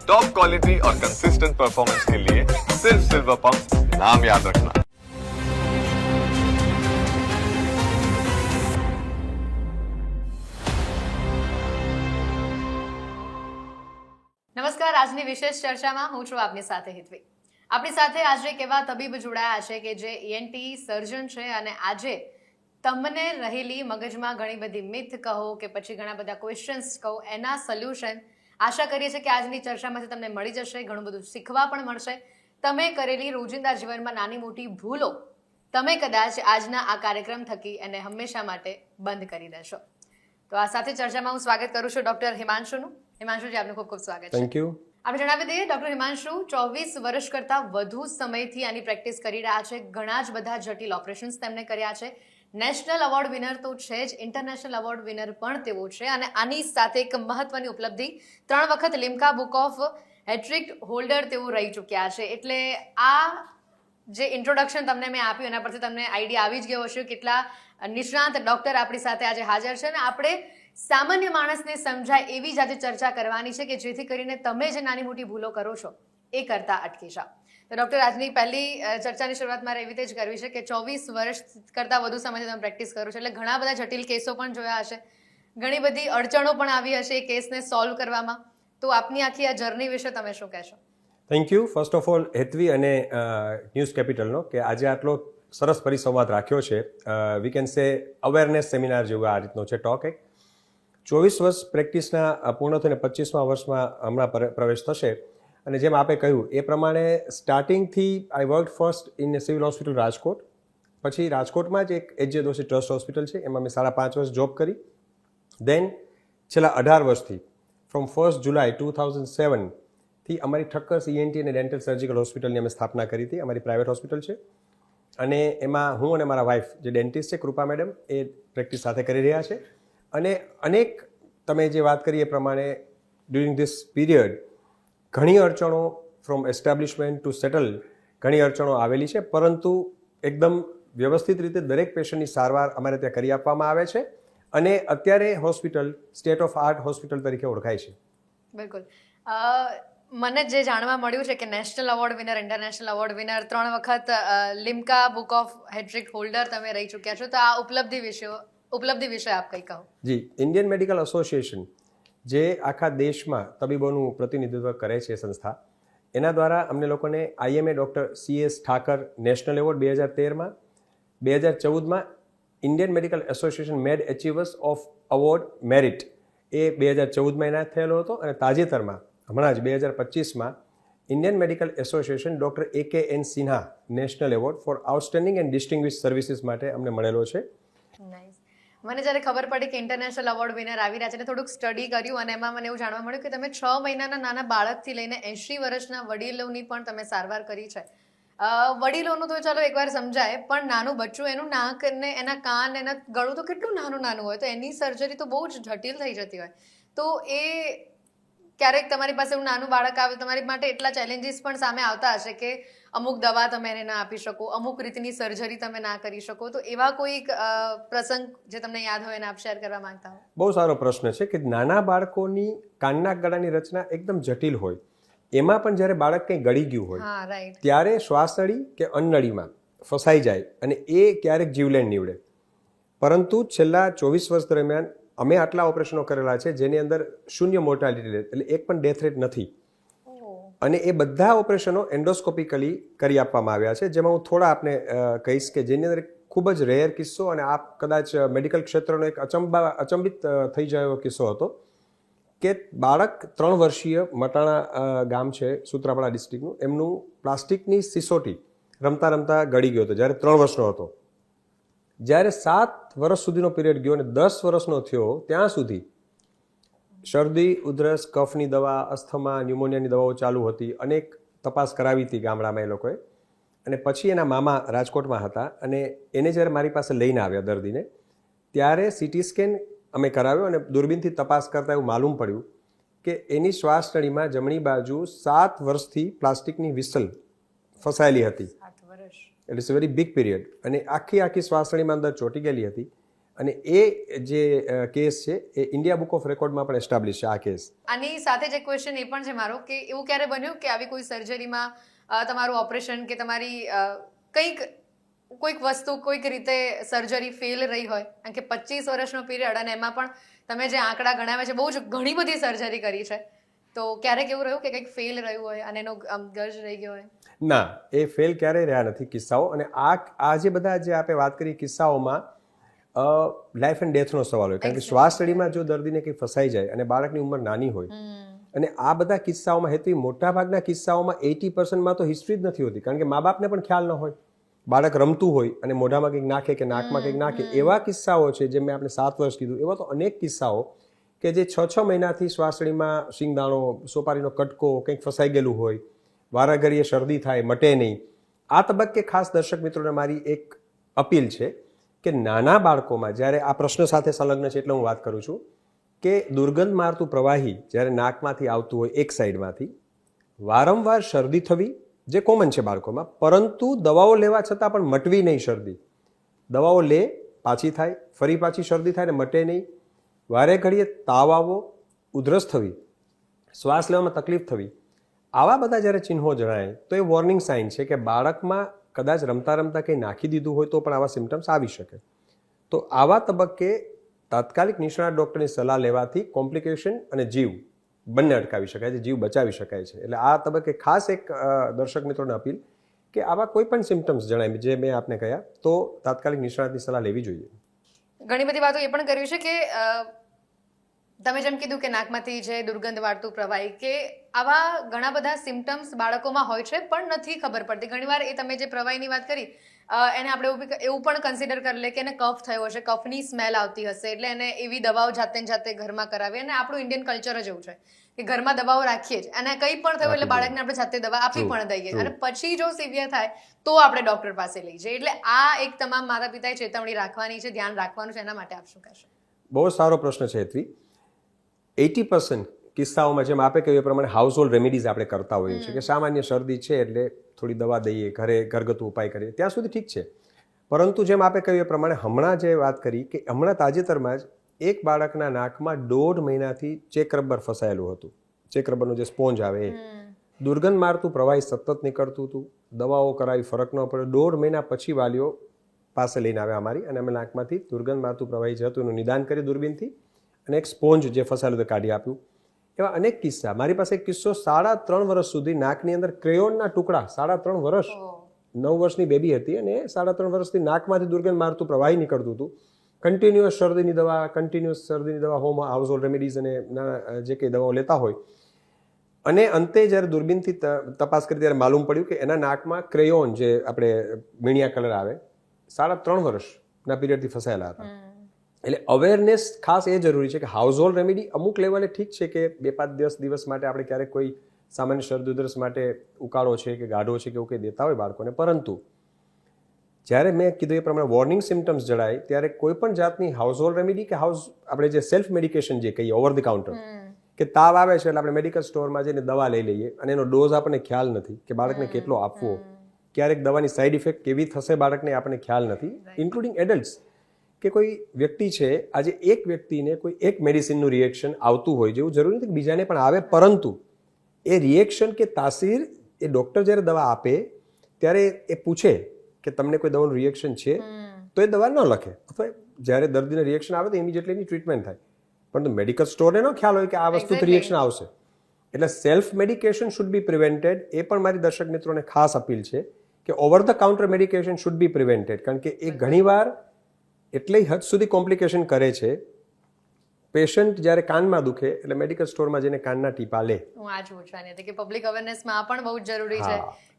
Top quality और consistent performance के लिए सिर्फ सिल्वर पंप नाम याद रखना। નમસ્કાર. આજની વિશેષ ચર્ચામાં હું છું આપની સાથે હિતવી. આપણી સાથે આજે એક એવા તબીબ જોડાયા છે કે જે ENT સર્જન છે અને આજે તમને રહેલી મગજમાં ઘણી બધી મિથ કહો કે પછી ઘણા બધા ક્વેશ્ચન્સ કહો એના સોલ્યુશન આશા કરીએ છીએ કે આજની ચર્ચામાંથી તમને મળી જશે. ઘણું બધું શીખવા પણ મળશે. તમે કરેલી રોજિંદા જીવનમાં નાની મોટી ભૂલો તમે કદાચ આજના આ કાર્યક્રમ થકી એને હંમેશા માટે બંધ કરી દેશો. તો આ સાથે ચર્ચામાં હું સ્વાગત કરું છું ડોક્ટર હિમાંશુનું. હિમાંશુજી, આપનું ખૂબ ખૂબ સ્વાગત છે. Thank you. આપણે જણાવી દઈએ, ડોક્ટર હિમાંશુ 24 વર્ષ કરતાં વધુ સમયથી આની પ્રેક્ટિસ કરી રહ્યા છે. ઘણા જ બધા જટિલ ઓપરેશન્સ તેમણે કર્યા છે. નેશનલ એવોર્ડ વિનર તો છે જ, ઇન્ટરનેશનલ એવોર્ડ વિનર પણ તેઓ છે. અને આની સાથે એક મહત્વની ઉપલબ્ધિ, 3 વખત Limca book of hat trick holder તેઓ રહી ચૂક્યા છે. એટલે આ જે ઇન્ટ્રોડક્શન તમને મેં આપ્યું એના પરથી તમને આઈડિયા આવી જ ગયો હશે કેટલા નિષ્ણાત ડોક્ટર આપણી સાથે આજે હાજર છે. અને આપણે સામાન્ય માણસને સમજાય એવી જ આજે ચર્ચા કરવાની છે કે જેથી કરીને તમે જે નાની મોટી ભૂલો કરો છો એ કરતા અટકી જાઓ. તો ડૉક્ટર, આજની પહેલી ચર્ચાની શરૂઆત મારે એવી રીતે જ કરવી છે કે 24 વર્ષ કરતાં વધુ સમયથી તમે પ્રેક્ટિસ કરો છો એટલે ઘણા બધા જટિલ કેસો પણ જોયા હશે, ઘણી બધી અડચણો પણ આવી હશે એ કેસને સોલ્વ કરવામાં. તો આપની આખી આ જર્ની વિશે તમે શું કહેશો? Thank you first of all Hetvi અને ન્યૂઝ કેપિટલનો કે આજે આટલો સરસ પરિસંવાદ રાખ્યો છે. We can say awareness seminar જેવું આ રીતનો છે ટોક. 24 વર્ષ પ્રેક્ટિસના પૂર્ણ થઈને 25મા વર્ષમાં હમણાં પ્રવેશ થશે. અને જેમ આપે કહ્યું એ પ્રમાણે સ્ટાર્ટિંગથી I work first in civil hospital Rajkot. પછી રાજકોટમાં જ એક HJ દોશી ટ્રસ્ટ હોસ્પિટલ છે, એમાં મેં 5.5 વર્ષ જોબ કરી. દેન છેલ્લા 18 વર્ષથી ફ્રોમ 1 જુલાઈ 2007થી અમારી ઠક્કર ENT અને ડેન્ટલ સર્જિકલ હોસ્પિટલની અમે સ્થાપના કરી હતી. અમારી પ્રાઇવેટ હોસ્પિટલ છે અને એમાં હું અને મારા વાઇફ જે ડેન્ટિસ્ટ છે કૃપા મેડમ, એ પ્રેક્ટિસ સાથે કરી રહ્યા છે. અને અનેક તમે જે વાત કરી એ પ્રમાણે ડ્યુરિંગ ધીસ પીરિયડ ઘણી અડચણો ફ્રોમ એસ્ટાબ્લિશમેન્ટ ટુ સેટલ ઘણી અડચણો આવેલી છે, પરંતુ એકદમ વ્યવસ્થિત રીતે દરેક પેશન્ટની સારવાર અમારે ત્યાં કરી આપવામાં આવે છે. અને અત્યારે hospital state of art hospital તરીકે ઓળખાય છે. બિલકુલ. મને જે જાણવા મળ્યું છે કે national award winner, international award winner, 3 વખત Limca book of hat trick holder તમે રહી ચૂક્યા છો. તો આ ઉપલબ્ધિ વિશે આપ કંઈ કહો. જી, ઇન્ડિયન મેડિકલ એસોસિએશન જે આખા દેશમાં તબીબોનું પ્રતિનિધિત્વ કરે છે સંસ્થા, એના દ્વારા અમને લોકોને IMA doctor CS Thakar national award 2013માં, 2014માં Indian medical association med achievers of award merit એ 2014માં એનાયત થયેલો હતો. અને તાજેતરમાં હમણાં જ 2025માં Indian medical association doctor AKN Sinha national award for outstanding and distinguish services માટે અમને મળેલો છે. મને જ્યારે ખબર પડી કે ઇન્ટરનેશનલ એવોર્ડ વિનર આવી રહ્યા છે, થોડુંક સ્ટડી કર્યું અને એમાં મને એવું જાણવા મળ્યું કે તમે 6 મહિનાના નાના બાળકથી લઈને 80 વર્ષના વડીલોની પણ તમે સારવાર કરી છે. વડીલોનું તો ચાલો એકવાર સમજાય, પણ નાનું બચ્ચું, એનું નાક ને એના કાન, એના ગળું તો કેટલું નાનું હોય, તો એની સર્જરી તો બહુ જ જટિલ થઈ જતી હોય. તો એ ક્યારેક તમારી પાસે એવું નાનું બાળક આવે, તમારી માટે એટલા ચેલેન્જીસ પણ સામે આવતા હશે કે અમુક દવા તમે એને ના આપી શકો, અમુક રીતની સર્જરી તમે ના કરી શકો. તો એવા કોઈ પ્રસંગ જે તમને યાદ હોય એને આપ શેર કરવા માંગતા હો? બહુ સારો પ્રશ્ન છે કે નાના બાળકોની કાનના ગળાની રચના એકદમ જટિલ હોય, એમાં પણ જ્યારે બાળક કંઈ ગળી ગયું હોય ત્યારે શ્વાસનળી કે અન્નનળીમાં ફસાઈ જાય અને એ ક્યારેક જીવલેણ નીવડે. પરંતુ છેલ્લા 24 વર્ષ દરમિયાન અમે આટલા ઓપરેશનો કરેલા છે જેની અંદર 0 મોર્ટાલિટી રેટ, એટલે એક પણ ડેથ રેટ નથી. અને એ બધા ઓપરેશનો એન્ડોસ્કોપિકલી કરી આપવામાં આવ્યા છે, જેમાં હું થોડા આપને કહીશ કે જેની અંદર ખૂબ જ રેર કિસ્સો, અને આપ કદાચ મેડિકલ ક્ષેત્રનો એક અચંબિત થઈ જાય એવો કિસ્સો હતો કે બાળક 3 વર્ષીય મટાણા ગામ છે સૂત્રાપાડા ડિસ્ટ્રિક્ટનું, એમનું પ્લાસ્ટિકની સિસોટી રમતા રમતા ગળી ગયો હતો જ્યારે 3 વર્ષનો હતો. જ્યારે 7 વર્ષ સુધીનો પીરિયડ ગયો અને 10 વર્ષનો થયો ત્યાં સુધી શરદી, ઉધરસ, કફની દવા, અસ્થમા, ન્યુમોનિયાની દવાઓ ચાલુ હતી. અનેક તપાસ કરાવી હતી ગામડામાં એ લોકોએ. અને પછી એના મામા રાજકોટમાં હતા અને એને જ્યારે મારી પાસે લઈને આવ્યા દર્દીને, ત્યારે CT સ્કેન અમે કરાવ્યો અને દૂરબીનથી તપાસ કરતાં એવું માલુમ પડ્યું કે એની શ્વાસનળીમાં જમણી બાજુ 7 વર્ષથી પ્લાસ્ટિકની વિસલ ફસાયેલી હતી. It's a very big period. અને આખી શ્વાસનળીમાં અંદર ચોંટી ગયેલી હતી. અને એ જે કેસ છે એ ઇન્ડિયા બુક ઓફ રેકોર્ડમાં પણ એસ્ટાબ્લિશ છે આ કેસ. આની સાથે જ એક ક્વેશ્ચન એ પણ છે મારો કે એવું ક્યારે બન્યું કે આવી કોઈ સર્જરીમાં તમારું ઓપરેશન કે તમારી કોઈક વસ્તુ કોઈક રીતે સર્જરી ફેલ રહી હોય, કારણ કે 25 વર્ષનો પીરિયડ અને એમાં પણ તમે જે આંકડા ગણાવ્યા છે બહુ જ ઘણી બધી સર્જરી કરી છે, તો ક્યારેક એવું રહ્યું કે કંઈક ફેલ રહ્યું હોય અને એનો ગર્જ રહી ગયો હોય? ના, એ ફેલ ક્યારેય રહ્યા નથી કિસ્સાઓ. અને આ જે બધા જે આપણે વાત કરી કિસ્સાઓમાં લાઈફ એન્ડ ડેથનો સવાલ હોય, કારણ કે શ્વાસ નળીમાં જો દર્દીને કંઈ ફસાઈ જાય અને બાળકની ઉંમર નાની હોય, અને આ બધા કિસ્સાઓમાં હેતુ મોટાભાગના કિસ્સાઓમાં 80% તો હિસ્ટ્રી જ નથી હોતી, કારણ કે મા બાપને પણ ખ્યાલ ન હોય, બાળક રમતું હોય અને મોઢામાં કંઈક નાખે કે નાકમાં કંઈક નાખે. એવા કિસ્સાઓ છે, જેમ મેં આપણે 7 વર્ષ કીધું, એવા તો અનેક કિસ્સાઓ કે જે 6 મહિનાથી શ્વાસનળીમાં શિંગદાણો, સોપારીનો કટકો કંઈક ફસાઈ ગયેલું હોય, વારાઘડીએ શરદી થાય, મટે નહીં. આ તબક્કે ખાસ દર્શક મિત્રોને મારી એક અપીલ છે કે નાના બાળકોમાં, જ્યારે આ પ્રશ્ન સાથે સંલગ્ન છે એટલે હું વાત કરું છું, કે દુર્ગંધ મારતું પ્રવાહી જ્યારે નાકમાંથી આવતું હોય એક સાઈડમાંથી, વારંવાર શરદી થવી જે કોમન છે બાળકોમાં, પરંતુ દવાઓ લેવા છતાં પણ મટવી નહીં શરદી. દવાઓ લે, પાછી થાય, ફરી પાછી શરદી થાય ને મટે નહીં, વારે ઘડીએ તાવ આવવો, ઉધરસ થવી, શ્વાસ લેવામાં તકલીફ થવી, આવા બધા જ્યારે ચિહ્નો જણાય તો એ વોર્નિંગ સાઇન છે કે બાળકમાં કદાચ રમતા રમતા કંઈ નાખી દીધું હોય તો પણ આવા સિમ્ટમ્સ આવી શકે. તો આવા તબક્કે તાત્કાલિક નિષ્ણાત ડૉક્ટરની સલાહ લેવાથી કોમ્પ્લિકેશન અને જીવ બંને અટકાવી શકાય છે, જીવ બચાવી શકાય છે. એટલે આ તબક્કે ખાસ એક દર્શક મિત્રોને અપીલ કે આવા કોઈ પણ સિમ્ટમ્સ જણાય જે મેં આપને કહ્યા તો તાત્કાલિક નિષ્ણાતની સલાહ લેવી જોઈએ. ઘણી બધી વાતો એ પણ કરવી છે કે તમે જેમ કીધું કે નાકમાંથી જે દુર્ગંધ વાળતું પ્રવાહી, કે આવા ઘણા બધા સિમ્ટમ્સ બાળકોમાં હોય છે પણ નથી ખબર પડતી. ઘણીવાર એ તમે જે પ્રવાહીની વાત કરી એને આપણે એવું પણ કન્સિડર કરી લે કે એને કફ થયો હશે, કફની સ્મેલ આવતી હશે, એટલે એને એવી દવાઓ જાતે ઘરમાં કરાવીએ. અને આપણું ઇન્ડિયન કલ્ચર જ એવું છે કે ઘરમાં દવાઓ રાખીએ જ, અને કંઈ પણ થયું એટલે બાળકને આપણે જાતે દવા આપી પણ દઈએ, અને પછી જો સિવિયર થાય તો આપણે ડોક્ટર પાસે લઈ જઈએ. એટલે આ એક તમામ માતા પિતાએ ચેતવણી રાખવાની છે, ધ્યાન રાખવાનું છે. એના માટે આપ શું કહેશો? બહુ સારો પ્રશ્ન છે હેતવી. 80% કિસ્સાઓમાં જેમ આપે કહ્યું એ પ્રમાણે હાઉસહોલ્ડ રેમેડીઝ આપણે કરતા હોઈએ છીએ કે સામાન્ય શરદી છે એટલે થોડી દવા દઈએ, ઘરે ઘરગથ્થુ ઉપાય કરીએ, ત્યાં સુધી ઠીક છે. પરંતુ જેમ આપે કહ્યું એ પ્રમાણે હમણાં જે વાત કરી કે હમણાં તાજેતરમાં જ એક બાળકના નાકમાં 1.5 મહિનાથી ચેક રબર ફસાયેલું હતું. ચેક રબરનું જે સ્પોન્જ આવે એ દુર્ગંધ મારતું પ્રવાહી સતત નીકળતું હતું, દવાઓ કરાવી ફરક ન પડ્યો. 1.5 મહિના પછી વાલીઓ પાસે લઈને આવ્યા અમારી, અને અમે નાકમાંથી દુર્ગંધ મારતું પ્રવાહી જે હતું એનું નિદાન કરી દૂરબીનથી, અને એક સ્પોન્જ જે ફસાયેલું તે કાઢી આપ્યું. એવા અનેક કિસ્સા. મારી પાસે એક કિસ્સો 3.5 વર્ષ સુધી નાકની અંદર ક્રેયોનના ટુકડા, 3.5 વર્ષ, 9 વર્ષની બેબી હતી અને 3.5 વર્ષથી નાકમાંથી દુર્ગંધ મારતું પ્રવાહી નીકળતું હતું. કન્ટિન્યુઅસ શરદીની દવા, હોમ હાઉસહોલ્ડ રેમેડીઝ અને જે કંઈ દવાઓ લેતા હોય, અને અંતે જ્યારે દૂરબીનથી તપાસ કરી ત્યારે માલુમ પડ્યું કે એના નાકમાં ક્રેયોન જે આપણે મીણિયા કલર આવે 3.5 વર્ષના પીરિયડથી ફસાયેલા હતા. એટલે અવેરનેસ ખાસ એ જરૂરી છે કે હાઉસહોલ્ડ રેમેડી અમુક લેવલે ઠીક છે કે 2-5-10 દિવસ માટે આપણે ક્યારેક કોઈ સામાન્ય શરદી ઉધરસ માટે ઉકાળો છે કે ગાઢો છે કે એવું કંઈ દેતા હોય બાળકોને, પરંતુ જ્યારે મેં કીધું એ પ્રમાણે વોર્નિંગ સિમ્ટમ્સ જણાય ત્યારે કોઈ પણ જાતની હાઉસહોલ્ડ રેમેડી કે આપણે જે સેલ્ફ મેડિકેશન જે કહીએ ઓવર ધ કાઉન્ટર, કે તાવ આવે છે એટલે આપણે મેડિકલ સ્ટોરમાં જઈને દવા લઈ લઈએ અને એનો ડોઝ આપણને ખ્યાલ નથી કે બાળકને કેટલો આપવો, ક્યારેક દવાની સાઈડ ઇફેક્ટ કેવી થશે બાળકને આપણને ખ્યાલ નથી. ઇન્ક્લુડિંગ એડલ્ટ્સ, કે કોઈ વ્યક્તિ છે, આજે એક વ્યક્તિને કોઈ એક મેડિસિનનું રિએક્શન આવતું હોય, જેવું જરૂરી નથી કે બીજાને પણ આવે, પરંતુ એ રિએક્શન કે તાસીર એ ડૉક્ટર જ્યારે દવા આપે ત્યારે એ પૂછે કે તમને કોઈ દવાનું રિએક્શન છે તો એ દવા ન લખે, અથવા જ્યારે દર્દીને રિએક્શન આવે તો ઇમિડિયેટલી એની ટ્રીટમેન્ટ થાય. પરંતુ મેડિકલ સ્ટોરને ન ખ્યાલ હોય કે આ વસ્તુથી રિએક્શન આવશે. એટલે self medication should be prevented. એ પણ મારી દર્શક મિત્રોને ખાસ અપીલ છે કે over the counter medication should be prevented, કારણ કે એ ઘણીવાર એટલે હદ સુધી કોમ્પ્લિકેશન કરે છે. પેશન્ટ જ્યારે કાનમાં દુખે એટલે મેડિકલ સ્ટોરમાં જઈને કાનના ટીપા લે. હું આ જ પૂછવાની હતી કે પબ્લિક અવેરનેસમાં આ પણ બહુ જ જરૂરી છે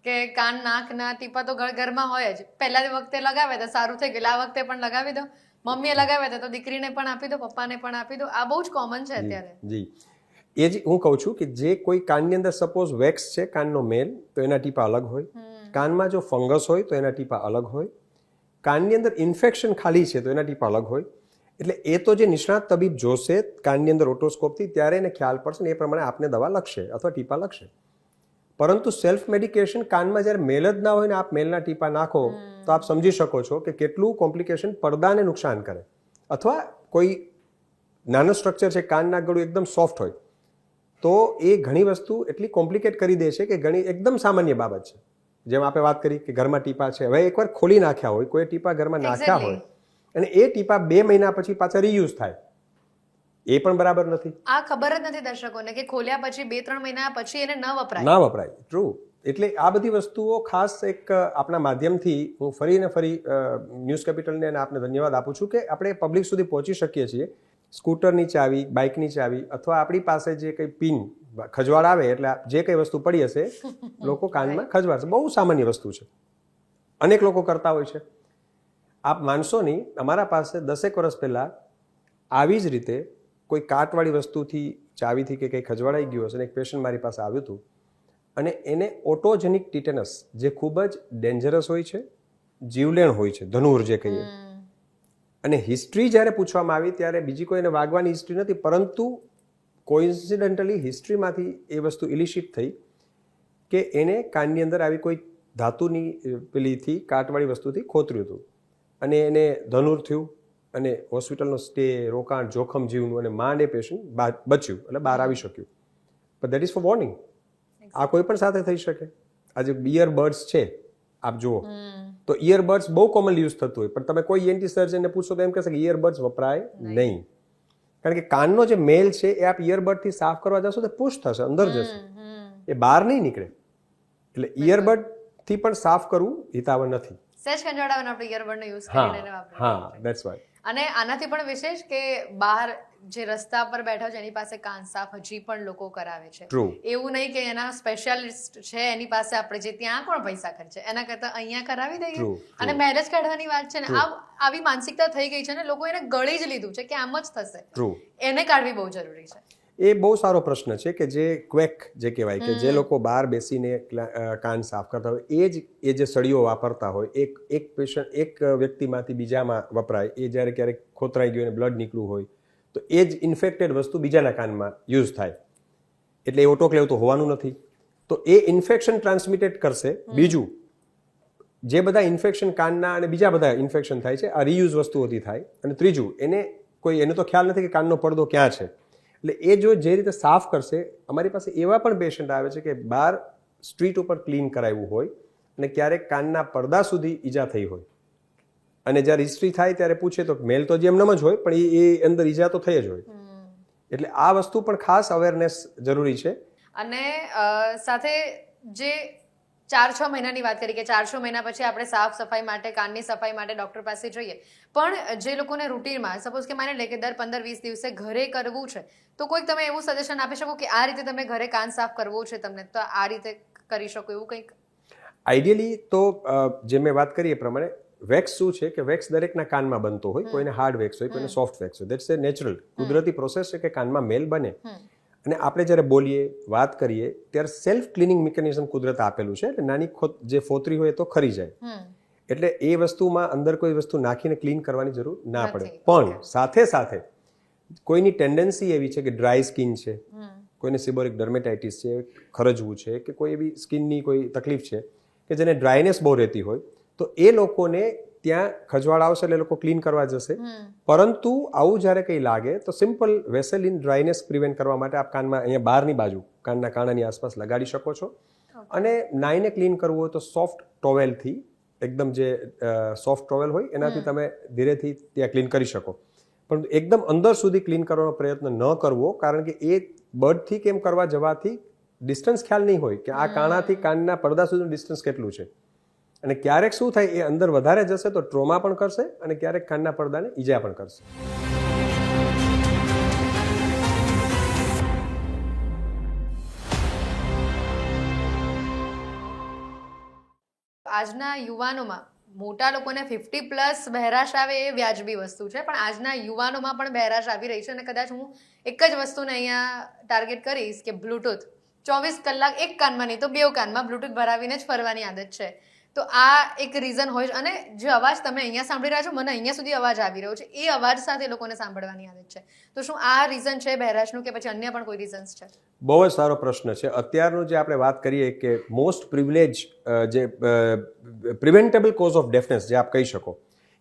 કે કાન નાકના ટીપા તો ઘરમાં હોય જ. પહેલા વખતે લગાવે તો સારું થઈ ગયું, આ વખતે પણ લગાવી દો, મમ્મીએ લગાવ્યા તો દીકરીને પણ આપી દો, પપ્પાને પણ આપી દો. આ બહુ જ કોમન છે અત્યારે. જી, એ જ હું કહું છું કે જે કોઈ કાનની અંદર સપોઝ વેક્સ છે, કાનનો મેલ, તો એના ટીપા અલગ હોય. કાનમાં જો ફંગસ હોય તો એના ટીપા અલગ હોય. કાનની અંદર ઇન્ફેક્શન ખાલી છે તો એના ટીપા અલગ હોય. એટલે એ તો જે નિષ્ણાત તબીબ જોશે કાનની અંદર ઓટોસ્કોપથી ત્યારે એને ખ્યાલ પડશે ને એ પ્રમાણે આપને દવા લખશે અથવા ટીપા લખશે. પરંતુ સેલ્ફ મેડિકેશન, કાનમાં જ્યારે મેલ જ ના હોય ને આપ મેલના ટીપા નાખો તો આપ સમજી શકો છો કે કેટલું કોમ્પ્લિકેશન, પડદાને નુકસાન કરે. અથવા કોઈ નાનું સ્ટ્રક્ચર છે, કાનના ગળું એકદમ સોફ્ટ હોય, તો એ ઘણી વસ્તુ એટલી કોમ્પ્લિકેટ કરી દે છે કે ઘણી એકદમ સામાન્ય બાબત છે. જેમ આપણે વાત કરી કે ઘરમાં ટીપા છે, હવે એકવાર ખોલી નાખ્યા હોય, કોઈ ટીપા ઘરમાં નાખ્યા હોય અને એ ટીપા 2 મહિના પછી પાછા રીયુઝ થાય, એ પણ બરાબર નથી. આ ખબર જ નથી દર્શકોને કે ખોલ્યા પછી 2-3 મહિના પછી એને ન વપરાય. ટ્રુ. એટલે આ બધી વસ્તુઓ ખાસ એક આપણા માધ્યમથી હું ફરી ન્યૂઝ કેપિટલને અને આપને ધન્યવાદ આપું છું કે આપણે પબ્લિક સુધી પહોંચી શકીએ છીએ. સ્કૂટરની ચાવી, બાઇકની ચાવી અથવા આપણી પાસે જે કંઈ પિન ખજવાળ આવે એટલે જે કંઈ વસ્તુ પડી હશે લોકો કાનમાં ખજવાડશે. બહુ સામાન્ય વસ્તુ છે, અનેક લોકો કરતા હોય છે. આપ માનશો નહીં, અમારા પાસે 10 વર્ષ પહેલાં આવી જ રીતે કોઈ કાટવાળી વસ્તુથી, ચાવીથી કે કંઈ ખજવાડાઈ ગયું હશે અને એક પેશન્ટ મારી પાસે આવ્યું હતું અને એને ઓટોજેનિક ટીટેનસ, જે ખૂબ જ ડેન્જરસ હોય છે, જીવલેણ હોય છે, ધનુર જે કહીએ, અને હિસ્ટ્રી જ્યારે પૂછવામાં આવી ત્યારે બીજી કોઈ એને વાગવાની હિસ્ટ્રી નથી, પરંતુ કોઇન્સિડન્ટલી હિસ્ટ્રીમાંથી એ વસ્તુ ઇલિશિટ થઈ કે એને કાનની અંદર આવી કોઈ ધાતુની પેલીથી, કાટવાળી વસ્તુથી ખોતર્યું હતું અને એને ધનુર થયું અને હોસ્પિટલનો સ્ટે, રોકાણ, જોખમ જીવનું, અને માંડ એ પેશન્ટ બચ્યું એટલે બહાર આવી શક્યું. But that is four warning. આ કોઈ પણ સાથે થઈ શકે. આજે ઇયરબડ્સ છે, આપ જુઓ તો ઇયરબડ્સ બહુ કોમનલી યુઝ થતું હોય, પણ તમે કોઈ ENT સર્જનને પૂછો તો એમ કહેશે કે ઇયરબડ્સ વપરાય નહીં, કારણ કે કાનનો જે મેલ છે એ આપ ઇયરબડથી સાફ કરવા જશો તો પુશ થશે, અંદર જશે, એ બહાર નહીં નીકળે. એટલે ઇયરબડથી પણ સાફ કરવું હિતાવહ નથી. સેજ ખંજવાડાવાનો આપણે ઇયરબડનો યુઝ કરીને વાપરીએ. હા, ધેટ્સ વાય. અને આનાથી પણ વિશેષ કે બહાર જે રસ્તા પર બેઠા છે એની પાસે કાન સાફ હજી પણ લોકો કરાવે છે. એવું નહીં કે એના સ્પેશિયાલિસ્ટ છે એની પાસે આપણે જે ત્યાં કોણ પૈસા ખર્ચે, એના કરતા અહીંયા કરાવી દઈએ. અને મેરેજ કાઢવાની વાત છે ને, આવી માનસિકતા થઈ ગઈ છે ને, લોકો એને ગળી જ લીધું છે કે આમ જ થશે. એને કાઢવી બહુ જરૂરી છે. એ બહુ સારો પ્રશ્ન છે કે જે ક્વેક જે કહેવાય કે જે લોકો બહાર બેસીને કાન સાફ કરતા હોય, એ જે સળીઓ વાપરતા હોય, એક પેશન્ટ, એક વ્યક્તિમાંથી બીજામાં વપરાય, એ જ્યારે ક્યારેક ખોતરાઈ ગયું અને બ્લડ નીકળ્યું હોય તો એ જ ઇન્ફેક્ટેડ વસ્તુ બીજાના કાનમાં યુઝ થાય, એટલે એ ઓટોક્લેવ તો હોવાનું નથી, તો એ ઇન્ફેક્શન ટ્રાન્સમિટેડ કરશે. બીજું, જે બધા ઇન્ફેક્શન કાનના અને બીજા બધા ઇન્ફેક્શન થાય છે આ રીયુઝ વસ્તુઓથી થાય. અને ત્રીજું, એને તો ખ્યાલ નથી કે કાનનો પડદો ક્યાં છે, એટલે એ જો જે રીતે સાફ કરશે. અમારી પાસે એવા પણ પેશન્ટ આવે છે કે બહાર સ્ટ્રીટ ઉપર ક્લીન કરાવ્યું હોય અને ક્યારેક કાનના પડદા સુધી ઈજા થઈ હોય, અને જ્યારે હિસ્ટ્રી થાય ત્યારે પૂછે તો મેલ તો જેમ જ હોય પણ એ અંદર ઈજા તો થઈ જ હોય. એટલે આ વસ્તુ પણ ખાસ અવેરનેસ જરૂરી છે. અને સાથે જે 4-6 મહિનાની વાત કરી કે 4-6 મહિના પછી આપણે સાફ સફાઈ માટે, કાનની સફાઈ માટે ડૉક્ટર પાસે જઈએ, પણ જે લોકોને રૂટીનમાં સપોઝ કે માની લે કે દર 15-20 દિવસે ઘરે કરવું છે, તો કોઈક તમે એવું સજેશન આપી શકો કે આ રીતે તમે ઘરે કાન સાફ કરવો છે તમને, તો આ રીતે કરી શકો એવું કંઈક? આઈડિયલી તો જે મેં વાત કરી એ પ્રમાણે વેક્સ શું છે કે વેક્સ દરેકના કાનમાં બનતો હોય, કોઈને હાર્ડ વેક્સ હોય, કોઈને સોફ્ટ વેક્સ હોય. દેટ્સ એ નેચરલ, કુદરતી પ્રોસેસ છે કે કાનમાં મેલ બને. અને આપણે જ્યારે બોલીએ, વાત કરીએ ત્યારે સેલ્ફ ક્લિનિંગ મિકેનિઝમ કુદરતે આપેલું છે, એટલે નાની જે ફોતરી હોય તો ખરી જાય. એટલે એ વસ્તુમાં અંદર કોઈ વસ્તુ નાખીને ક્લીન કરવાની જરૂર ના પડે. પણ સાથે સાથે કોઈની ટેન્ડન્સી એવી છે કે ડ્રાય સ્કિન છે, કોઈને સિબોરિક ડર્મેટાઇટિસ છે, ખરજવું છે, કે કોઈ એવી સ્કિનની કોઈ તકલીફ છે કે જેને ડ્રાયનેસ બહુ રહેતી હોય, તો એ લોકોને ત્યાં ખજવાળ આવશે એટલે લોકો ક્લીન કરવા જશે. પરંતુ આવું જ્યારે કંઈ લાગે તો સિમ્પલ વેસેલિન ડ્રાયનેસ પ્રિવેન્ટ કરવા માટે આપ કાનમાં અહીંયા બહારની બાજુ કાનના કાણાની આસપાસ લગાડી શકો છો. અને નાઈને ક્લીન કરવું હોય તો સોફ્ટ ટોવેલથી, એકદમ જે સોફ્ટ ટોવેલ હોય એનાથી તમે ધીરેથી ત્યાં ક્લીન કરી શકો. પણ એકદમ અંદર સુધી ક્લીન કરવાનો પ્રયત્ન ન કરવો, કારણ કે એ બર્ડથી કેમ કરવા જવાથી ડિસ્ટન્સ ખ્યાલ નહીં હોય કે આ કાણાથી કાનના પડદા સુધીનું ડિસ્ટન્સ કેટલું છે, અને ક્યારેક શું થાય એ અંદર વધારે જશે તો ટ્રોમા પણ કરશે અને ક્યારેક કાનના પડદાને ઈજા પણ કરશે. આજના યુવાનોમાં, મોટા લોકોને 50+ બહેરાશ આવે એ વ્યાજબી વસ્તુ છે, પણ આજના યુવાનોમાં પણ બહેરાશ આવી રહી છે. અને કદાચ હું એક જ વસ્તુને અહીંયા ટાર્ગેટ કરીશ કે બ્લૂટૂથ. 24 કલાક એક કાનમાં નહીં તો 2 કાનમાં બ્લૂટૂથ ભરાવીને જ ફરવાની આદત છે. તો આ એક રીઝન હોય. અને જે અવાજ તમે અહીંયા સાંભળી રહ્યા છો, મને અહીંયા સુધી અવાજ આવી રહ્યો છે, એ અવાજ સાથે લોકોને સાંભળવાની આદત છે. તો શું આ રીઝન છે બહેરાશનું કે પછી અન્ય પણ કોઈ રીઝન્સ છે? બહુ જ સારો પ્રશ્ન છે. અત્યારનું જે આપણે વાત કરીએ કે મોસ્ટ પ્રિવિલેજ જે પ્રિવેન્ટેબલ કોઝ ઓફ ડેફનેસ જે આપ કહી શકો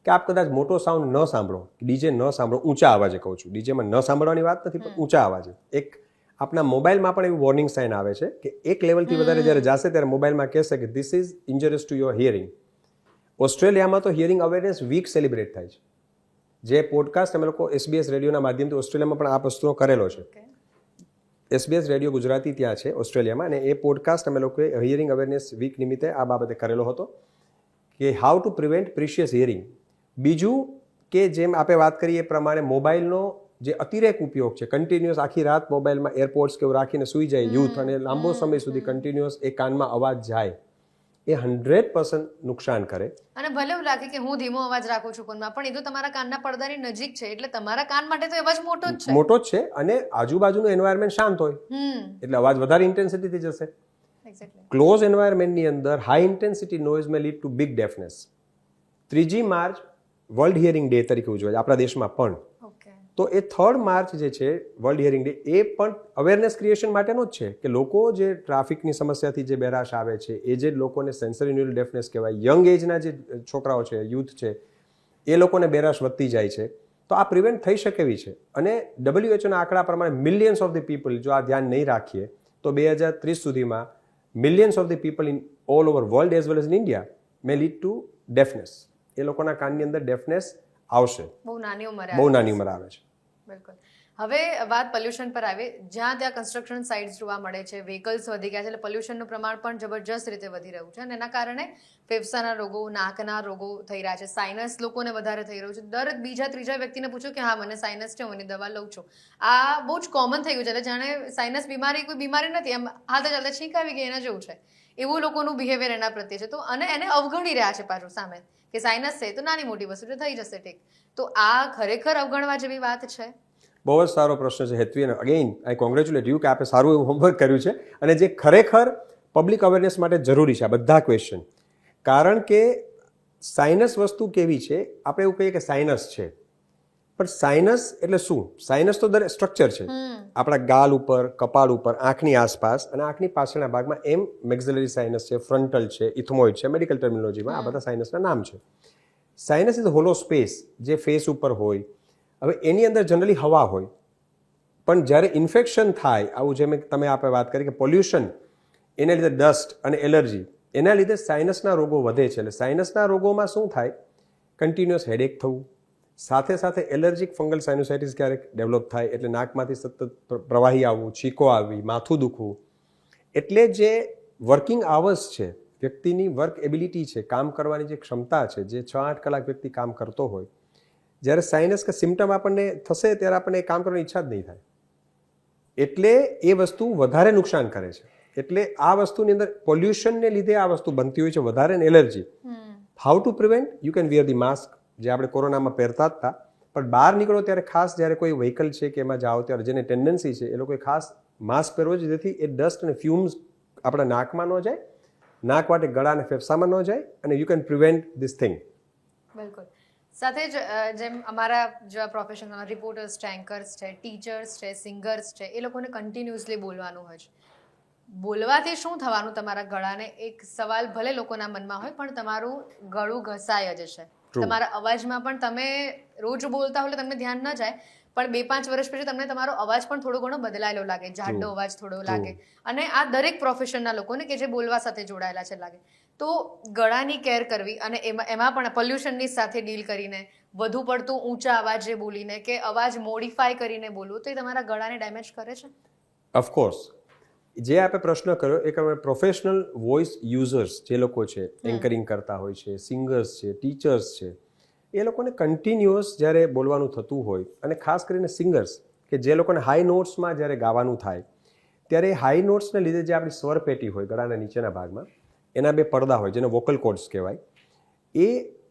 કે આપ કદાચ મોટો સાઉન્ડ ન સાંભળો, ડીજે ન સાંભળો, ઊંચા અવાજે કહું છું, ડીજેમાં ન સાંભળવાની વાત નથી, પણ ઊંચા અવાજે. એક આપણા મોબાઈલમાં પણ એવી વોર્નિંગ સાઇન આવે છે કે એક લેવલથી વધારે જ્યારે જશે ત્યારે મોબાઈલમાં કહેશે કે this is ઇન્જરિયસ to your hearing. ઓસ્ટ્રેલિયામાં તો હિયરિંગ અવેરનેસ વીક સેલિબ્રેટ થાય છે. જે પોડકાસ્ટ અમે લોકો SBS રેડિયોના માધ્યમથી ઓસ્ટ્રેલિયામાં પણ આ વસ્તુનો કરેલો છે. SBS રેડિયો ગુજરાતી ત્યાં છે ઓસ્ટ્રેલિયામાં, અને એ પોડકાસ્ટ અમે લોકોએ હિયરિંગ અવેરનેસ વીક નિમિત્તે આ બાબતે કરેલો હતો કે how to prevent precious hearing. બીજું કે જેમ આપણે વાત કરીએ એ પ્રમાણે મોબાઈલનો જે અતિરેક ઉપયોગ છે, કન્ટિન્યુઅસ આખી રાત મોબાઈલમાં એરપોર્ટ્સ કે એવું રાખીને સૂઈ જાય યુથ, અને લાંબો સમય સુધી કન્ટિન્યુઅસ એ કાનમાં અવાજ જાય, એ 100% નુકસાન કરે. અને ભલે એવું લાગે કે હું ધીમો અવાજ રાખું છું ફોનમાં, પણ એ તો તમારા કાનના પડદાની નજીક છે, એટલે તમારા કાન માટે તો અવાજ મોટો જ છે. મોટો જ છે, અને આજુબાજુનું એન્વાયરમેન્ટ શાંત હોય એટલે અવાજ વધારે ઇન્ટેન્સિટીથી જશે. ક્લોઝ એન્વાયરમેન્ટની અંદર high intensity noise may lead to big deafness. 3 March world hearing day તરીકે ઉજવાય આપણા દેશમાં પણ. તો એ 3 માર્ચ જે છે વર્લ્ડ હિયરિંગ ડે, એ પણ અવેરનેસ ક્રિએશન માટેનો જ છે કે લોકો જે ટ્રાફિકની સમસ્યાથી જે બેરાશ આવે છે, એ જે લોકોને સેન્સરી ન્યુરલ ડેફનેસ કહેવાય, યંગ એજના જે છોકરાઓ છે, યુથ છે, એ લોકોને બેરાશ વધતી જાય છે, તો આ પ્રિવેન્ટ થઈ શકે એવી છે. અને WHOના આંકડા પ્રમાણે મિલિયન્સ ઓફ ધી પીપલ, જો આ ધ્યાન નહીં રાખીએ તો 2030 સુધીમાં millions of the people in all over world as well as in India may lead to deafness. એ લોકોના કાનની અંદર ડેફનેસ આવશે, બહુ નાની ઉંમર આવે છે. બિલકુલ. હવે વાત પોલ્યુશન પર આવે. જ્યાં ત્યાં કન્સ્ટ્રક્શન સાઇટ્સ જોવા મળે છે, વ્હીકલ્સ વધી ગયા છે, એટલે પોલ્યુશનનું પ્રમાણ પણ જબરજસ્ત રીતે વધી રહ્યું છે, અને એના કારણે ફેફસાના રોગો, નાકના રોગો થઈ રહ્યા છે, સાઇનસ લોકોને વધારે થઈ રહ્યું છે. દર બીજા ત્રીજા વ્યક્તિને પૂછો કે હા મને સાઇનસ છે, હું એની દવા લઉં છું. આ બહુ જ કોમન થઈ ગયું છે, એટલે જાણે સાઇનસ બીમારી કોઈ બીમારી નથી, એમ હાથે ચાલતા છીંક આવી ગઈ એના જેવું છે, એવું લોકોનું બિહેવિયર એના પ્રત્યે છે. તો અને એને અવગણી રહ્યા છે પાછું સામે કે સાઇનસ છે તો નાની મોટી વસ્તુ થઈ જશે, ઠીક. તો આ ખરેખર અવગણવા જેવી વાત છે? બહુ જ સારો પ્રશ્ન છે હેતવી, અને અગેઇન આઈ કોંગ્રેચ્યુલેટ યુ કે આપે સારું એવું હોમવર્ક કર્યું છે, અને જે ખરેખર પબ્લિક અવેરનેસ માટે જરૂરી છે આ બધા ક્વેશ્ચન. કારણ કે સાઇનસ વસ્તુ કેવી છે, આપણે એવું કહીએ કે સાઇનસ છે, પણ સાઇનસ એટલે શું? સાઇનસ તો દરેક સ્ટ્રક્ચર છે આપણા ગાલ ઉપર, કપાળ ઉપર, આંખની આસપાસ અને આંખની પાછળના ભાગમાં. એમ મેક્ઝિલરી સાઇનસ છે, ફ્રન્ટલ છે, ઇથમોઇડ છે, મેડિકલ ટર્મિનોલોજીમાં આ બધા સાઇનસના નામ છે. સાઇનસ ઇઝ હોલો સ્પેસ જે ફેસ ઉપર હોય. હવે એની અંદર જનરલી હવા હોય, પણ જ્યારે ઇન્ફેક્શન થાય, આવું જેમ તમે આપણે વાત કરી કે પોલ્યુશન, એના લીધે ડસ્ટ અને એલર્જી, એના લીધે સાઇનસના રોગો વધે છે. એટલે સાઇનસના રોગોમાં શું થાય? કન્ટિન્યુઅસ હેડેક થવું, સાથે સાથે એલર્જીક ફંગલ સાઇનોસાઇટિસ ક્યારેક ડેવલપ થાય, એટલે નાકમાંથી સતત પ્રવાહી આવવું, છીકો આવવી, માથું દુખવું. એટલે જે વર્કિંગ આવર્સ છે, વ્યક્તિની વર્ક એબિલિટી છે, કામ કરવાની જે ક્ષમતા છે, જે 6-8 કલાક વ્યક્તિ કામ કરતો હોય, જ્યારે સાઇનસ કે સિમ્ટમ આપણને થશે ત્યારે આપણને કામ કરવાની ઈચ્છા જ નહીં થાય. એટલે એ વસ્તુ વધારે નુકસાન કરે છે. એટલે આ વસ્તુની અંદર પોલ્યુશનને લીધે આ વસ્તુ બનતી હોય છે વધારે, ને allergy. How to prevent? You can wear the mask, જે આપણે કોરોનામાં પહેરતા જ હતા, પણ બહાર નીકળો ત્યારે ખાસ જ્યારે કોઈ વ્હીકલ છે કે એમાં જાઓ ત્યારે જેને ટેન્ડન્સી છે એ લોકોએ ખાસ માસ્ક પહેરવો છે, જેથી એ ડસ્ટ અને ફ્યુમ્સ આપણા નાકમાં ન જાય, નાક વાટે ગળા અને ફેફસામાં ન જાય, અને you can prevent this thing. બિલકુલ. સાથે જ જેમ અમારા જેવા પ્રોફેશનલ રિપોર્ટર્સ છે, એન્કર્સ છે, ટીચર્સ છે, સિંગર્સ છે, એ લોકોને કન્ટિન્યુઅસલી બોલવાનું હોય છે. બોલવાથી શું થવાનું તમારા ગળાને? એક સવાલ ભલે લોકોના મનમાં હોય, પણ તમારું ગળું ઘસાય જ છે. તમારા અવાજમાં પણ તમે રોજ બોલતા હોય તમને ધ્યાન ન જાય, પણ 2-5 વર્ષ પછી તમને તમારો અવાજ પણ થોડો ઘણો બદલાયેલો લાગે, જાડો અવાજ થોડો લાગે. અને આ દરેક પ્રોફેશનના લોકોને કે જે બોલવા સાથે જોડાયેલા છે લાગે. તો ગળાની કેર કરવી, અને એમાં પણ પોલ્યુશનની સાથે ડીલ કરીને, વધુ પડતું ઊંચા અવાજે બોલીને કે અવાજ મોડિફાય કરીને બોલવું, તો એ તમારા ગળાને ડેમેજ કરે છે? ઓફકોર્સ. જે આપણે પ્રશ્ન કર્યો એ પ્રોફેશનલ વોઇસ યુઝર્સ જે લોકો છે, એન્કરિંગ કરતા હોય છે, સિંગર્સ છે, ટીચર્સ છે, એ લોકોને કન્ટિન્યુઅસ જ્યારે બોલવાનું થતું હોય, અને ખાસ કરીને સિંગર્સ કે જે લોકોને હાઈ નોટ્સમાં જ્યારે ગાવાનું થાય, ત્યારે હાઈ નોટ્સને લીધે જે આપણી સ્વર પેટી હોય ગળાના નીચેના ભાગમાં, એના 2 પડદા હોય જેને વોકલ કોર્ડ્સ કહેવાય.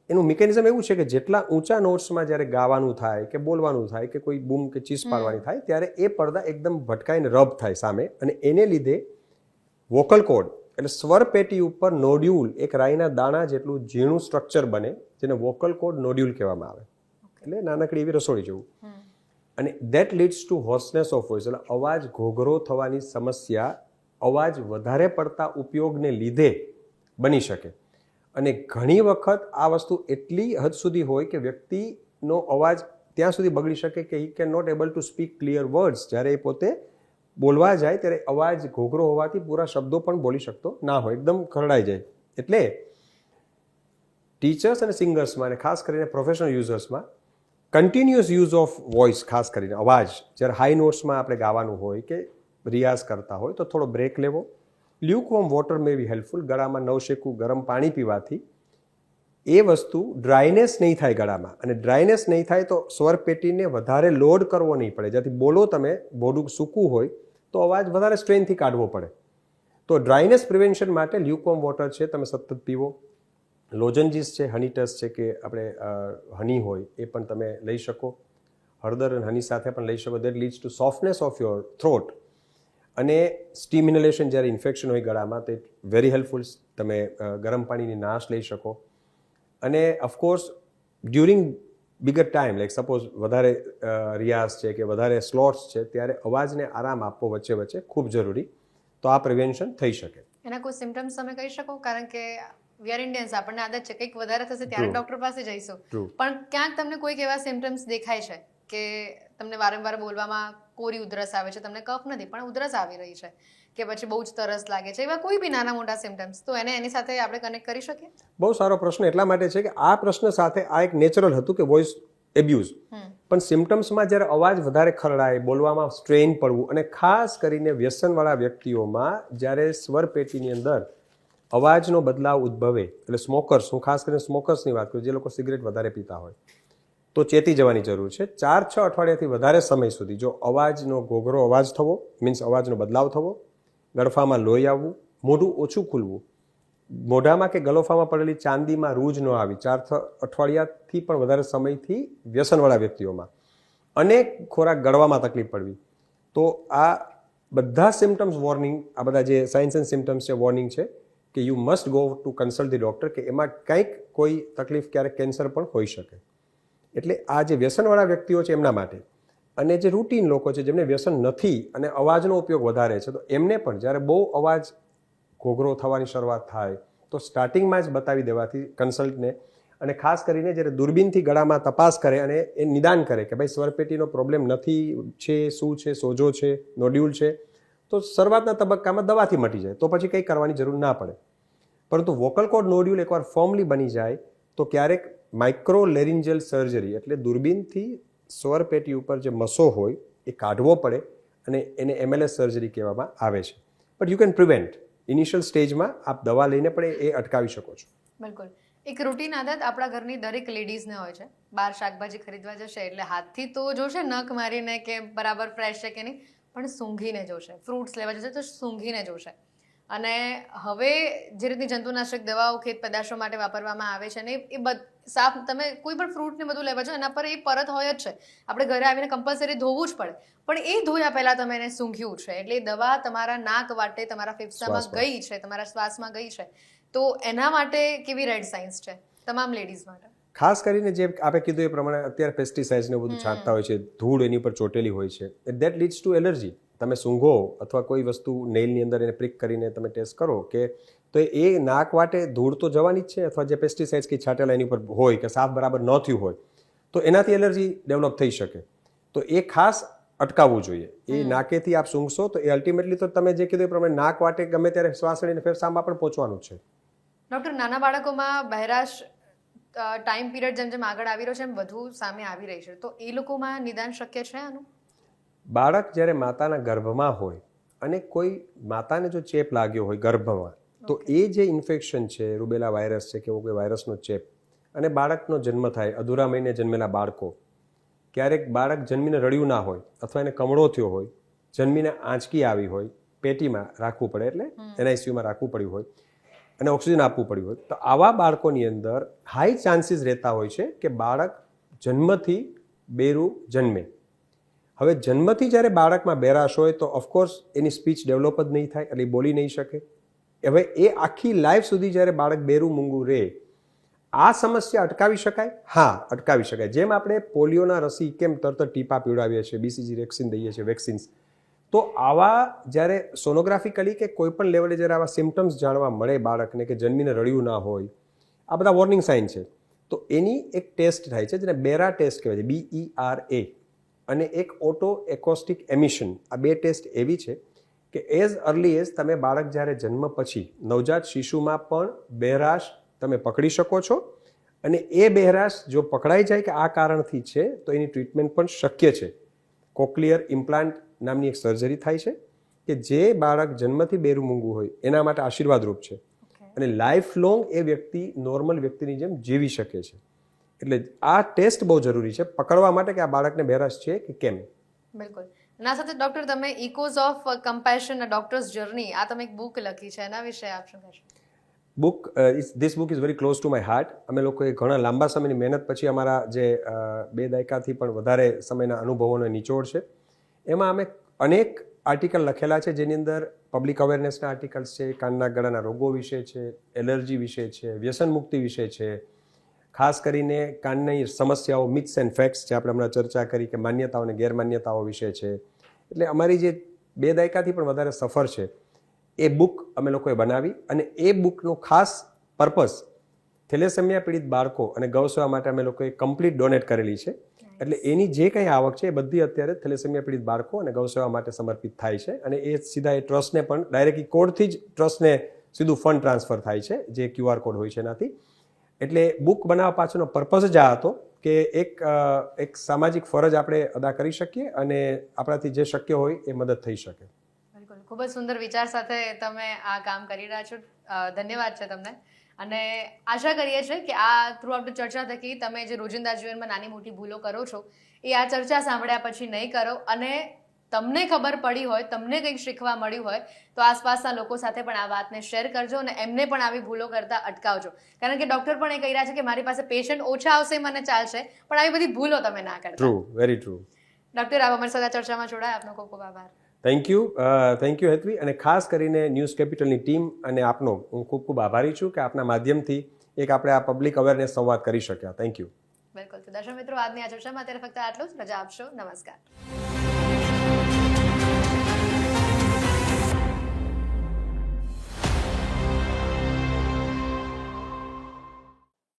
એનું મિકેનિઝમ એવું છે કે જેટલા ઊંચા નોટ્સમાં જ્યારે ગાવાનું થાય કે બોલવાનું થાય કે કોઈ બૂમ કે ચીસ પાડવાની થાય, ત્યારે એ પડદા એકદમ ભટકાઈને રબ થાય સામે, અને એને લીધે વોકલ કોર્ડ એટલે સ્વર પેટી ઉપર નોડ્યુલ, એક રાઈના દાણા જેટલું ઝીણું સ્ટ્રક્ચર બને, જેને વોકલ કોર્ડ નોડ્યુલ કહેવામાં આવે. એટલે નાનકડી એવી રસોડી જેવું. અને that leads to hoarseness of voice, એટલે અવાજ ઘોઘરો થવાની સમસ્યા અવાજ વધારે પડતા ઉપયોગને લીધે બની શકે. અને ઘણી વખત આ વસ્તુ એટલી હદ સુધી હોય કે વ્યક્તિનો અવાજ ત્યાં સુધી બગડી શકે કે he can not able to speak clear words. જ્યારે એ પોતે બોલવા જાય ત્યારે અવાજ ઘોઘરો હોવાથી પૂરા શબ્દો પણ બોલી શકતો ના હોય, એકદમ ખરડાઈ જાય. એટલે ટીચર્સ અને સિંગર્સમાં અને ખાસ કરીને પ્રોફેશનલ યુઝર્સમાં કન્ટિન્યુઅસ યુઝ ઓફ વોઇસ, ખાસ કરીને અવાજ, જ્યારે હાઈ નોટ્સમાં આપણે ગાવાનું હોય કે રિયાઝ કરતા હોય તો થોડો બ્રેક લેવો. લ્યુકવોર્મ વોટર મે બી હેલ્પફુલ. ગળામાં નવશેકું ગરમ પાણી પીવાથી એ વસ્તુ ડ્રાયનેસ નહીં થાય ગળામાં, અને ડ્રાયનેસ નહીં થાય તો સ્વર પેટીને વધારે લોડ કરવો નહીં પડે. જેથી બોલો તમે, બોડું સૂકું હોય તો અવાજ વધારે સ્ટ્રેનથી કાઢવો પડે. તો ડ્રાયનેસ પ્રિવેન્શન માટે લ્યુકવોર્મ વોટર છે તમે સતત પીવો. લોજન્જીસ છે, હની ટસ છે કે આપણે હની હોય એ પણ તમે લઈ શકો. હળદર અને હની સાથે પણ લઈ શકો. That leads to softness of your throat. અને સ્ટીમ ઇનહેલેશન જ્યારે ઇન્ફેક્શન હોય ગળામાં તો ઇટ વેરી હેલ્પફુલ. તમે ગરમ પાણીની નાશ લઈ શકો. અને of course during bigger time, like suppose વધારે રિયાઝ છે કે વધારે સ્લોટ્સ છે ત્યારે અવાજને આરામ આપવો વચ્ચે વચ્ચે ખૂબ જરૂરી. તો આ પ્રિવેન્શન થઈ શકે. એના કોઈ સિમ્ટમ્સ તમે કહી શકો? કારણ કે વી આર ઇન્ડિયન્સ, આપણને આદત છે કંઈક વધારે થશે ત્યારે ડોક્ટર પાસે જઈશું, પણ ક્યાંક તમને કોઈક એવા સિમ્ટમ્સ દેખાય છે કે તમને વારંવાર બોલવામાં કોરી ઉધરસ આવે છે, તમને કફ નથી પણ ઉધરસ આવી રહી છે, કે પછી બહુ જ તરસ લાગે છે, એવા કોઈ બી નાના મોટા સિમ્ટમ્સ, તો એની સાથે આપણે કનેક્ટ કરી શકીએ? બહુ સારો પ્રશ્ન એટલા માટે છે કે આ પ્રશ્ન સાથે આ એક નેચરલ હતું કે વોઇસ એબ્યુઝ, પણ સિમ્ટમ્સમાં જ્યારે અવાજ વધારે ખરડાય, બોલવામાં સ્ટ્રેન પડવું, અને ખાસ કરીને વ્યસનવાળા વ્યક્તિઓમાં જ્યારે સ્વર પેટીની અંદર અવાજનો બદલાવ ઉદ્ભવે, એટલે સ્મોકર્સ, હું ખાસ કરીને સ્મોકર્સની વાત કરું, જે લોકો સિગરેટ વધારે પીતા હોય, તો ચેતી જવાની જરૂર છે. 4-6 અઠવાડિયાથી વધારે સમય સુધી જો અવાજનો ઘોઘરો અવાજ થવો, મીન્સ અવાજનો બદલાવ થવો, ગળફામાં લોહી આવવું, મોઢું ઓછું ખુલવું, મોઢામાં કે ગલોફામાં પડેલી ચાંદીમાં રૂજ ન આવી 4 અઠવાડિયાથી પણ વધારે સમયથી વ્યસનવાળા વ્યક્તિઓમાં, અને ખોરાક ગળવામાં તકલીફ પડવી, તો આ બધા સિમ્ટમ્સ વોર્નિંગ, આ બધા જે સાઇન્સ એન્ડ સિમ્ટમ્સ છે વોર્નિંગ છે કે you must go to consult the doctor, કે એમાં કંઈક કોઈ તકલીફ, ક્યારેક કેન્સર પણ હોઈ શકે. એટલે આ જે વ્યસનવાળા વ્યક્તિઓ છે એમના માટે, અને જે રૂટીન લોકો છે જેમને વ્યસન નથી અને અવાજનો ઉપયોગ વધારે છે, તો એમને પણ જ્યારે બહુ અવાજ ઘોઘરો થવાની શરૂઆત થાય તો સ્ટાર્ટિંગમાં જ બતાવી દેવાથી કન્સલ્ટને, અને ખાસ કરીને જ્યારે દૂરબીનથી ગળામાં તપાસ કરે અને એ નિદાન કરે કે ભાઈ સ્વરપેટીનો પ્રોબ્લેમ નથી છે, શું છે, સોજો છે, નોડ્યુલ છે, તો શરૂઆતના તબક્કામાં દવાથી મટી જાય તો પછી કંઈ કરવાની જરૂર ના પડે. પરંતુ વોકલ કોર્ડ નોડ્યુલ એકવાર ફોર્મલી બની જાય તો ક્યારેક માઇક્રો લેરિન્જિયલ સર્જરી, એટલે દૂરબીનથી સ્વર પેટી ઉપર જે મસો હોય એ કાઢવો પડે, અને એને MLS સર્જરી કહેવામાં આવે છે. But you can prevent. Initial સ્ટેજમાં આપ દવા લઈને પણ એ અટકાવી શકો છો. બિલકુલ. એક રૂટીન આદત આપણા ઘરની દરેક લેડીઝને હોય છે, બહાર શાકભાજી ખરીદવા જશે એટલે હાથથી તો જોશે નખ મારીને કે બરાબર ફ્રેશ છે કે નહીં, પણ સૂંઘીને જોશે. ફ્રૂટ્સ લેવા જશે તો સૂંઘીને જોશે. અને હવે જે રીતની જંતુનાશક દવાઓ ખેત પેદાશો માટે વાપરવામાં આવે છે ને એ સાફ, તમે કોઈ પણ ફ્રૂટ ને બધું લેવા જાઓ એના પર એ પરત હોય જ છે, આપણે ઘરે આવીને કમ્પલસરી ધોવું જ પડે, પણ એ ધોયા પહેલાં તમે એને સૂંઘ્યું છે એટલે એ દવા તમારા નાક વાટે, તમારા ફેફસામાં ગઈ છે, તમારા શ્વાસમાં ગઈ છે, તો એના માટે કેવી રેડ સાઇન્સ છે તમામ લેડીઝ માટે? ખાસ કરીને જે આપણે કીધું એ પ્રમાણે અત્યારે પેસ્ટિસાઇડ્સ ને બધું છાંટતા હોય છે, ધૂળ એની ઉપર ચોટેલી હોય છે, દેટ લીડ્સ ટુ એલર્જી. તમે સૂંઘો અથવા કોઈ વસ્તુ નેઇલની અંદર એને પ્રિક કરીને તમે ટેસ્ટ કરો કે તો એ નાક વાટે ધૂળ તો જવાની જ છે, અથવા જે પેસ્ટિસાઇડ્સ કે છાંટેલા એની ઉપર હોય કે સાફ બરાબર ન થયું હોય તો એનાથી એલર્જી ડેવલપ થઈ શકે. તો એ ખાસ અટકાવવું જોઈએ. એ નાકેથી આપ સૂંઘશો તો એ અલ્ટિમેટલી તો તમે જે કીધું એ પ્રમાણે નાક વાટે ગમે ત્યારે શ્વાસ લઈને ફેફસામાં પણ પહોંચવાનું છે. ડૉક્ટર, નાના બાળકોમાં બહેરાશ ટાઈમ પીરિયડ જેમ જેમ આગળ આવી રહ્યો છે એમ વધુ સામે આવી રહી છે, તો એ લોકોમાં નિદાન શક્ય છે આનું? બાળક જ્યારે માતાના ગર્ભમાં હોય અને કોઈ માતાને જો ચેપ લાગ્યો હોય ગર્ભમાં, તો એ જે ઇન્ફેક્શન છે, રૂબેલા વાયરસ છે કે એવો કોઈ વાયરસનો ચેપ, અને બાળકનો જન્મ થાય, અધૂરા મહિને જન્મેલા બાળકો, ક્યારેક બાળક જન્મીને રડ્યું ના હોય અથવા એને કમળો થયો હોય, જન્મીને આંચકી આવી હોય, પેટીમાં રાખવું પડે એટલે NICUમાં રાખવું પડ્યું હોય અને ઓક્સિજન આપવું પડ્યું હોય, તો આવા બાળકોની અંદર હાઈ ચાન્સીસ રહેતા હોય છે કે બાળક જન્મથી બેરું જન્મે. હવે જન્મથી જ્યારે બાળકમાં બેરાશ હોય તો ઓફકોર્સ એની સ્પીચ ડેવલપ જ નહીં થાય, એટલે એ બોલી નહીં શકે. હવે એ આખી લાઈફ સુધી જ્યારે બાળક બેરું મૂંગું રહે, આ સમસ્યા અટકાવી શકાય? હા, અટકાવી શકાય. જેમ આપણે પોલિયોના રસી કેમ તરત ટીપા પીવડાવીએ છીએ, BCG વેક્સિન દઈએ છીએ, વેક્સિન્સ, તો આવા જ્યારે સોનોગ્રાફિકલી કે કોઈ પણ લેવલે જ્યારે આવા સિમ્ટમ્સ જાણવા મળે બાળકને કે જન્મીને રડ્યું ના હોય આ બધા વોર્નિંગ સાઇન છે. તો એની એક ટેસ્ટ થાય છે જેને બેરા ટેસ્ટ કહેવાય છે, BERA, અને એક ઓટો એકોસ્ટિક એમિશન. આ બે ટેસ્ટ એવી છે કે એઝ અર્લી એઝ તમે બાળક જ્યારે જન્મ પછી નવજાત શિશુમાં પણ બહેરાશ તમે પકડી શકો છો, અને એ બહેરાશ જો પકડાઈ જાય કે આ કારણથી છે તો એની ટ્રીટમેન્ટ પણ શક્ય છે. કોક્લિયર ઇમ્પ્લાન્ટ નામની એક સર્જરી થાય છે કે જે બાળક જન્મથી બેરું મૂંગું હોય એના માટે આશીર્વાદરૂપ છે, અને લાઈફ લોંગ એ વ્યક્તિ નોર્મલ વ્યક્તિની જેમ જીવી શકે છે. એટલે આ ટેસ્ટ બહુ જરૂરી છે પકડવા માટે કે આ બાળકને બહેરાશ છે કે કેમ. બિલકુલ. ના સાથે ડોક્ટર તમે echoes of compassion a doctor's journey, આ તમે એક બુક લખી છે, એના વિશે આપ શું કહેશો? This book is very close to my heart. અમે લોકોએ ઘણા લાંબા સમયની મહેનત પછી અમારા જે 2 દાયકાથી પણ વધારે સમયના અનુભવોનો નિચોડ છે. એમાં અમે અનેક આર્ટિકલ લખેલા છે જેની અંદર પબ્લિક અવેરનેસના આર્ટિકલ્સ છે, કાનના ગળાના રોગો વિશે છે, એલર્જી વિશે છે, વ્યસન મુક્તિ વિશે છે, ખાસ કરીને કાનની સમસ્યાઓ, મિથ્સ એન્ડ ફેક્ટ્સ જે આપણે હમણાં ચર્ચા કરી કે માન્યતાઓ અને ગેરમાન્યતાઓ વિશે છે. એટલે અમારી જે 2 દાયકાથી પણ વધારે સફર છે એ બુક અમે લોકોએ બનાવી, અને એ બુકનો ખાસ પર્પઝ થેલેસેમિયા પીડિત બાળકો અને ગૌસેવા માટે અમે લોકોએ કમ્પ્લીટ ડોનેટ કરેલી છે. એટલે એની જે કંઈ આવક છે એ બધી અત્યારે થેલેસેમિયા પીડિત બાળકો અને ગૌસેવા માટે સમર્પિત થાય છે, અને એ સીધા એ ટ્રસ્ટને પણ ડાયરેક્ટલી કોડથી જ ટ્રસ્ટને સીધું ફંડ ટ્રાન્સફર થાય છે, જે QR કોડ હોય છે એનાથી. એટલે બુક બનાવવા પાછળનો પર્પઝ જ આ હતો કે એક સામાજિક ફરજ આપણે અદા કરી શકીએ અને આપણાથી જે શક્ય હોય એ મદદ થઈ શકે. બિલકુલ, ખૂબ જ સુંદર વિચાર સાથે તમે આ કામ કરી રહ્યા છો. ધન્યવાદ છે તમને, અને આશા કરીએ છીએ કે આ થ્રુ આઉટ ચર્ચા થકી તમે જે રોજિંદા જીવનમાં નાની મોટી ભૂલો કરો છો એ આ ચર્ચા સાંભળ્યા પછી નહીં કરો, અને તમને ખબર પડી હોય, તમને કંઈક શીખવા મળ્યું હોય તો આસપાસના લોકો સાથે પણ આ વાતને શેર કરજો અને એમને પણ આવી ભૂલો કરતા અટકાવજો. કારણ કે ડૉક્ટર પણ એ કહી રહ્યા છે કે મારી પાસે પેશન્ટ ઓછા આવશે મને ચાલશે, પણ આવી બધી ભૂલો તમે ના કરતા. True, very true. ડૉક્ટર, આપ અમારી સાથે ચર્ચામાં જોડાયા, આપનો ખૂબ ખૂબ આભાર. થેન્ક યુ હેતવી, અને ખાસ કરીને ન્યૂઝ કેપિટલની ટીમ અને આપનો હું ખૂબ ખૂબ આભારી છું કે આપના માધ્યમથી એક આપણે આ પબ્લિક અવેરનેસ સંવાદ કરી શક્યા. Thank you. બિલકુલ. તો દર્શક મિત્રો, આજની આ ચર્ચામાં અત્યારે ફક્ત આટલું જ. રજા આપશો. નમસ્કાર.